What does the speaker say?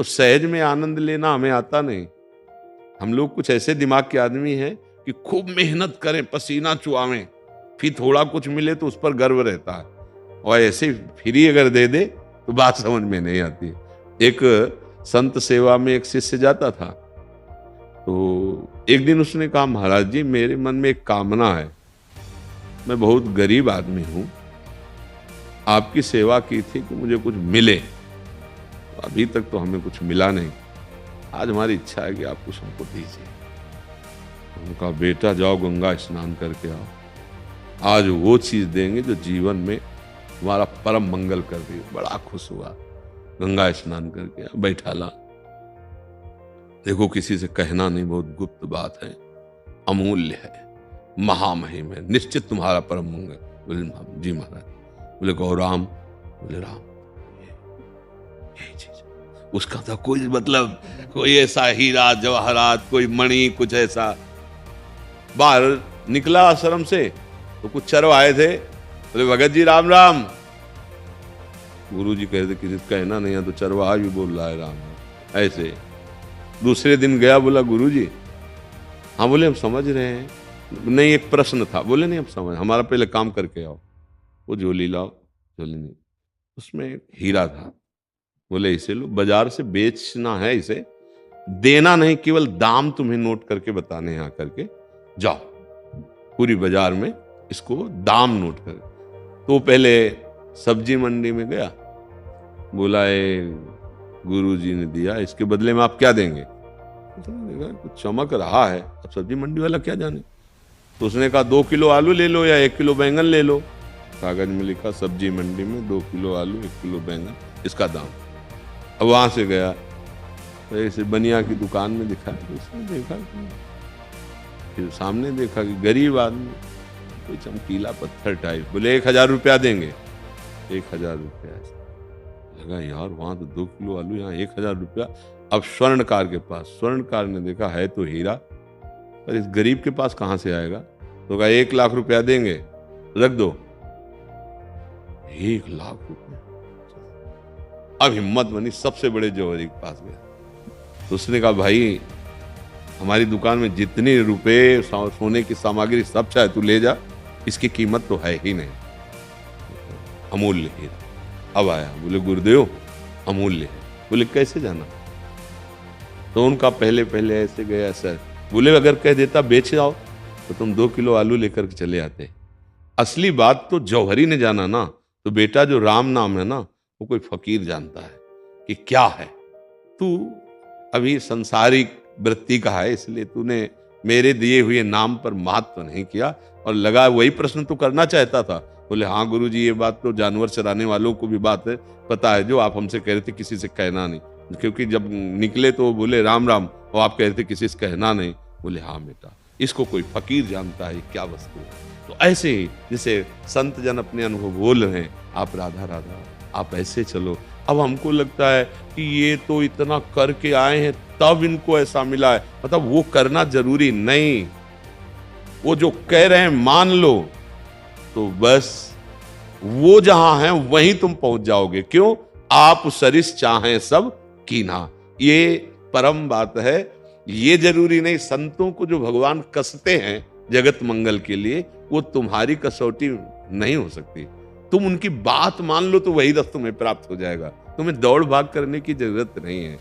तो सहज में आनंद लेना हमें आता नहीं। हम लोग कुछ ऐसे दिमाग के आदमी हैं कि खूब मेहनत करें, पसीना चुआवें, फिर थोड़ा कुछ मिले तो उस पर गर्व रहता है, और ऐसे फ्री अगर दे दे तो बात समझ में नहीं आती। एक संत सेवा में एक शिष्य जाता था, तो एक दिन उसने कहा, महाराज जी मेरे मन में एक कामना है, मैं बहुत गरीब आदमी हूं, आपकी सेवा की थी कि मुझे कुछ मिले, तो अभी तक तो हमें कुछ मिला नहीं, आज हमारी इच्छा है कि आप कुछ हमको दीजिए। उनका बेटा जाओ गंगा स्नान करके आओ, आज वो चीज देंगे जो जीवन में तुम्हारा परम मंगल कर रही हो। बड़ा खुश हुआ, गंगा स्नान करके बैठा ला। देखो किसी से कहना नहीं, बहुत गुप्त बात है, अमूल्य है, महामहिम है, निश्चित तुम्हारा परम मंगल। बोले जी महाराज। बोले कहो राम। बोले राम, यही चीज। उसका था कोई मतलब, कोई ऐसा हीरा जवाहरात, कोई मणि, कुछ ऐसा। बाहर निकला आश्रम से तो कुछ चरव आए थे, बोले भगत जी राम राम। गुरु जी कहते किसी कहना नहीं है, तो चरवाहा भी बोल रहा है राम राम ऐसे। दूसरे दिन गया, बोला गुरु जी। हाँ। बोले हम समझ रहे हैं, नहीं एक प्रश्न था। बोले नहीं हम समझ, हमारा पहले काम करके आओ। वो झोली लाओ, झोली नहीं, उसमें हीरा था। बोले इसे लो, बाजार से बेचना है, इसे देना नहीं, केवल दाम तुम्हें नोट करके बताने हैं, आकर के जाओ पूरी बाजार में इसको दाम नोट कर। तो पहले सब्जी मंडी में गया, बोला गुरु जी ने दिया, इसके बदले में आप क्या देंगे? उसने देखा कुछ चमक रहा है, अब सब्जी मंडी वाला क्या जाने। तो उसने कहा 2 किलो आलू ले लो या 1 किलो बैंगन ले लो। कागज में लिखा सब्जी मंडी में 2 किलो आलू 1 किलो बैंगन, इसका दाम। अब वहां से गया, तो ऐसे बनिया की दुकान में दिखा, तो उसने देखा, फिर सामने देखा कि गरीब आदमी, कोई चमकीला पत्थर टाइप। बोले 1000 रुपया देंगे। 1000 रुपया। लगा यार वहां तो 2 किलो आलू, यहाँ 1000 रुपया। अब स्वर्णकार के पास, स्वर्णकार ने देखा है तो हीरा, पर इस गरीब के पास कहां से आएगा, तो कहा 1 लाख रुपया देंगे, रख दो। 1 लाख रुपया। अब हिम्मत बनी, सबसे बड़े जौहरी के पास गया, तो उसने कहा भाई हमारी दुकान में जितने रुपए सोने की सामग्री सब चाहे तू ले जा, इसकी कीमत तो है ही नहीं, अमूल्य हीरा। अब आया, बोले गुरुदेव अमूल्य है। बोले कैसे जाना? तो उनका पहले पहले ऐसे गया सर। बोले अगर कह देता बेच जाओ तो तुम 2 किलो आलू लेकर के चले आते। असली बात तो जौहरी ने जाना ना, तो बेटा जो राम नाम है ना, वो कोई फकीर जानता है कि क्या है। तू अभी संसारिक वृत्ति का है, इसलिए तूने मेरे दिए हुए नाम पर महत्व नहीं किया, और लगा वही प्रश्न तू करना चाहता था। बोले हाँ गुरुजी, ये बात तो जानवर चराने वालों को भी बात है, पता है, जो आप हमसे कह रहे थे किसी से कहना नहीं, क्योंकि जब निकले तो बोले राम राम, और आप कह रहे थे किसी से कहना नहीं। बोले हाँ बेटा, इसको कोई फकीर जानता है क्या वस्तु है। तो ऐसे ही जैसे संत जन अपने अनुभव बोल रहे हैं, आप राधा राधा, आप ऐसे चलो। अब हमको लगता है कि ये तो इतना करके आए हैं तब इनको ऐसा मिला है, मतलब वो करना जरूरी नहीं, वो जो कह रहे हैं मान लो, तो बस वो जहां है वहीं तुम पहुंच जाओगे। क्यों? आप सरिस चाहें सब कीन्हा, ये परम बात है। ये जरूरी नहीं, संतों को जो भगवान कसते हैं जगत मंगल के लिए, वो तुम्हारी कसौटी नहीं हो सकती। तुम उनकी बात मान लो तो वही रस तुम्हें प्राप्त हो जाएगा, तुम्हें दौड़ भाग करने की जरूरत नहीं है।